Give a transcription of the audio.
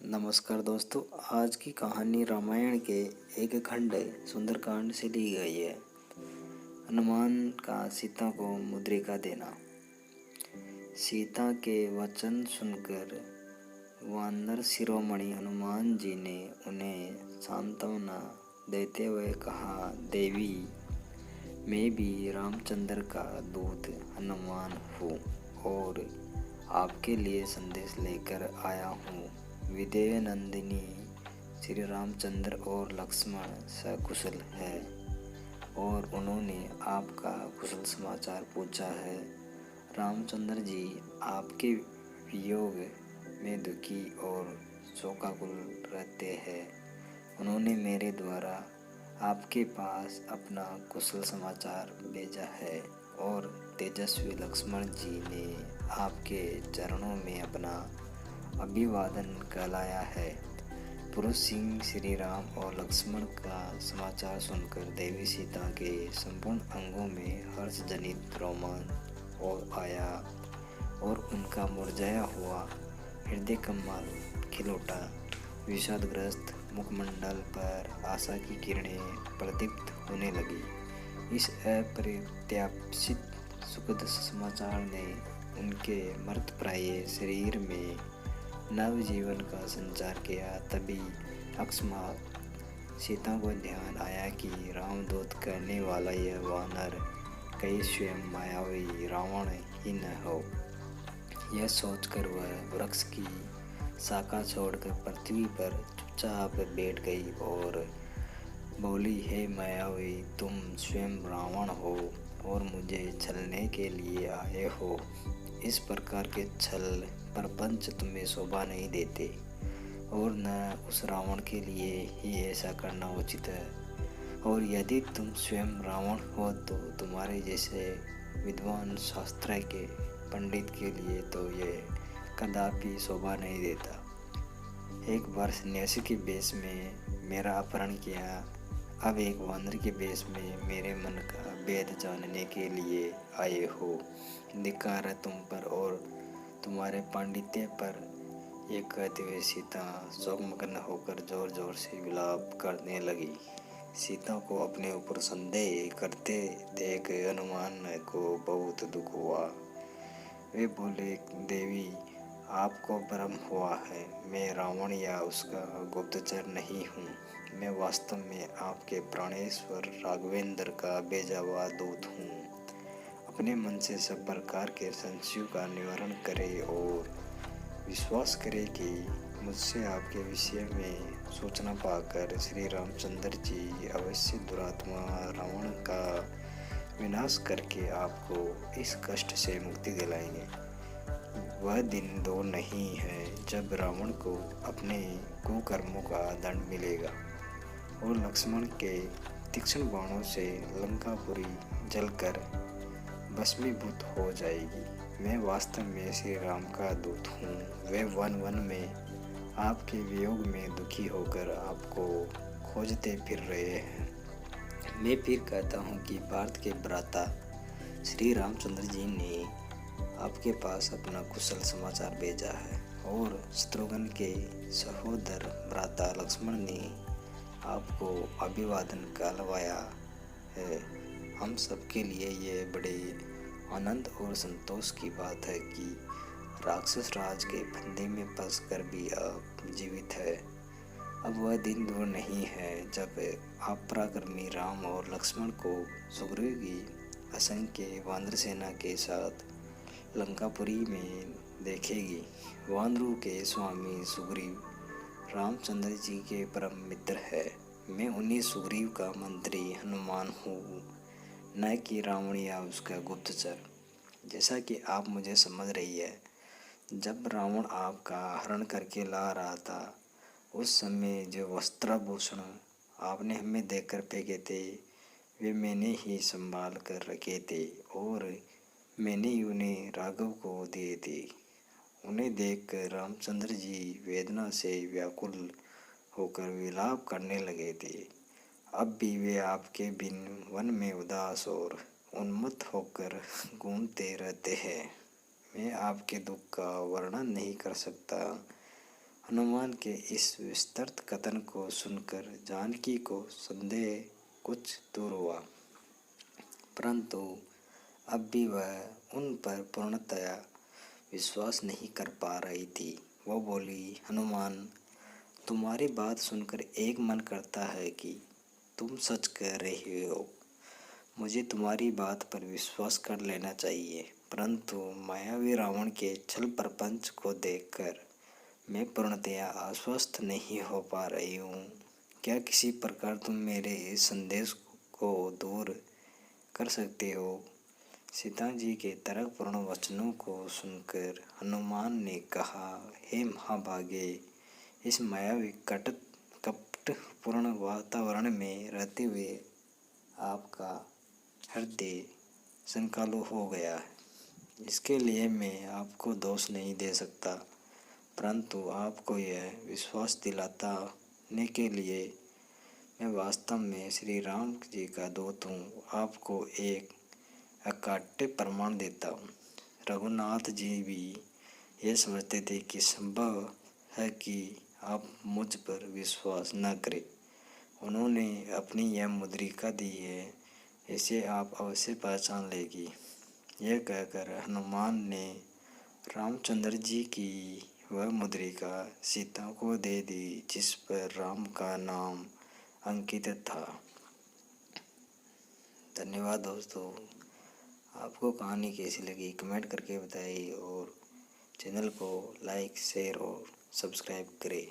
नमस्कार दोस्तों। आज की कहानी रामायण के एक खंड सुंदरकांड से ली गई है। हनुमान का सीता को मुद्रिका देना। सीता के वचन सुनकर वानर शिरोमणि हनुमान जी ने उन्हें सांत्वना देते हुए कहा, देवी, मैं भी रामचंद्र का दूत हनुमान हूँ और आपके लिए संदेश लेकर आया हूँ। विदेह नंदिनी श्री रामचंद्र और लक्ष्मण सकुशल है और उन्होंने आपका कुशल समाचार पूछा है। रामचंद्र जी आपके वियोग में दुखी और शोकाकुल रहते हैं। उन्होंने मेरे द्वारा आपके पास अपना कुशल समाचार भेजा है और तेजस्वी लक्ष्मण जी ने आपके चरणों में अपना अभिवादन कहलाया है। पुरुष सिंह श्री राम और लक्ष्मण का समाचार सुनकर देवी सीता के संपूर्ण अंगों में हर्ष जनित रोमांच हो आया और उनका मुरझाया हुआ हृदय कमल खिल उठा। विषादग्रस्त मुखमंडल पर आशा की किरणें प्रदीप्त होने लगी। इस अप्रत्याशित सुखद समाचार ने उनके मृतप्राय शरीर में नव जीवन का संचार किया। तभी अकस्मात सीता को ध्यान आया कि रामदूत कहने वाला यह वानर कहीं स्वयं मायावी रावण ही न हो। यह सोचकर वह वृक्ष की शाखा छोड़कर पृथ्वी पर चुपचाप बैठ गई और बोली, हे मायावी, तुम स्वयं रावण हो और मुझे छलने के लिए आए हो। इस प्रकार के छल प्रपंच तुम्हें शोभा नहीं देते और न उस रावण के लिए ही ऐसा करना उचित है। और यदि तुम स्वयं रावण हो तो तुम्हारे जैसे विद्वान शास्त्र के पंडित के लिए तो यह कदापि शोभा नहीं देता। एक बार सन्यासी के वेश में मेरा अपहरण किया, अब एक वानर के वेश में मेरे मन का भेद जानने के लिए आए हो। धिक्कार है तुम पर और तुम्हारे पांडित्य पर। ये कहते हुए सीता शोकमग्न होकर जोर जोर से विलाप करने लगी। सीता को अपने ऊपर संदेह करते देख हनुमान को बहुत दुख हुआ। वे बोले, देवी, आपको भ्रम हुआ है। मैं रावण या उसका गुप्तचर नहीं हूँ। मैं वास्तव में आपके प्राणेश्वर राघवेंद्र का भेजा हुआ दूत हूँ। अपने मन से सब प्रकार के संशयों का निवारण करे और विश्वास करे कि मुझसे आपके विषय में सूचना पाकर श्री रामचंद्र जी अवश्य दुरात्मा रावण का विनाश करके आपको इस कष्ट से मुक्ति दिलाएंगे। वह दिन दूर नहीं है जब रावण को अपने कुकर्मों का दंड मिलेगा और लक्ष्मण के तीक्ष्ण बाणों से लंकापुरी जलकर भस्मीभूत हो जाएगी। मैं वास्तव में श्री राम का दूत हूँ। वे वन वन में आपके वियोग में दुखी होकर आपको खोजते फिर रहे हैं। मैं फिर कहता हूँ कि भारत के भ्राता श्री रामचंद्र जी ने आपके पास अपना कुशल समाचार भेजा है और शत्रुघ्न के सहोदर भ्राता लक्ष्मण ने आपको अभिवादन कहलवाया है। हम सबके लिए ये बड़े आनंद और संतोष की बात है कि राक्षस राज के फंदे में फंस कर भी आप जीवित है। अब वह दिन दूर नहीं है जब आप पराक्रमी राम और लक्ष्मण को सुग्रीव की असंख्य वानर सेना के साथ लंकापुरी में देखेगी। वानरों के स्वामी सुग्रीव रामचंद्र जी के परम मित्र है। मैं उन्हीं सुग्रीव का मंत्री हनुमान हूँ, न कि रावण या उसका गुप्तचर। जैसा कि आप मुझे समझ रही है, जब रावण आपका हरण करके ला रहा था उस समय जो वस्त्राभूषण आपने हमें देकर फेंके थे वे मैंने ही संभाल कर रखे थे और मैंने ही उन्हें राघव को दिए थे। उन्हें देखकर रामचंद्र जी वेदना से व्याकुल होकर विलाप करने लगे थे। अब भी वे आपके बिन वन में उदास और उन्मत्त होकर घूमते रहते हैं। मैं आपके दुख का वर्णन नहीं कर सकता। हनुमान के इस विस्तृत कथन को सुनकर जानकी को संदेह कुछ दूर हुआ, परंतु अब भी वह उन पर पूर्णतया विश्वास नहीं कर पा रही थी। वो बोली, हनुमान, तुम्हारी बात सुनकर एक मन करता है कि तुम सच कह रही हो। मुझे तुम्हारी बात पर विश्वास कर लेना चाहिए, परंतु मायावी रावण के छल प्रपंच को देखकर मैं पूर्णतया आश्वस्त नहीं हो पा रही हूँ। क्या किसी प्रकार तुम मेरे इस संदेश को दूर कर सकते हो? सीता जी के तर्कपूर्ण वचनों को सुनकर हनुमान ने कहा, हे महाभागे, इस मायावी कपटपूर्ण वातावरण में रहते हुए आपका हृदय संकालु हो गया है। इसके लिए मैं आपको दोष नहीं दे सकता, परंतु आपको यह विश्वास दिलाने के लिए मैं वास्तव में श्री राम जी का दूत हूँ, आपको एक अकाट्य प्रमाण देता हूँ। रघुनाथ जी भी ये समझते थे कि संभव है कि आप मुझ पर विश्वास न करें। उन्होंने अपनी यह मुद्रिका दी है, इसे आप अवश्य पहचान लेगी। यह कहकर हनुमान ने रामचंद्र जी की वह मुद्रिका सीता को दे दी, जिस पर राम का नाम अंकित था। धन्यवाद दोस्तों। आपको कहानी कैसी लगी कमेंट करके बताइए और चैनल को लाइक, शेयर और सब्सक्राइब करें।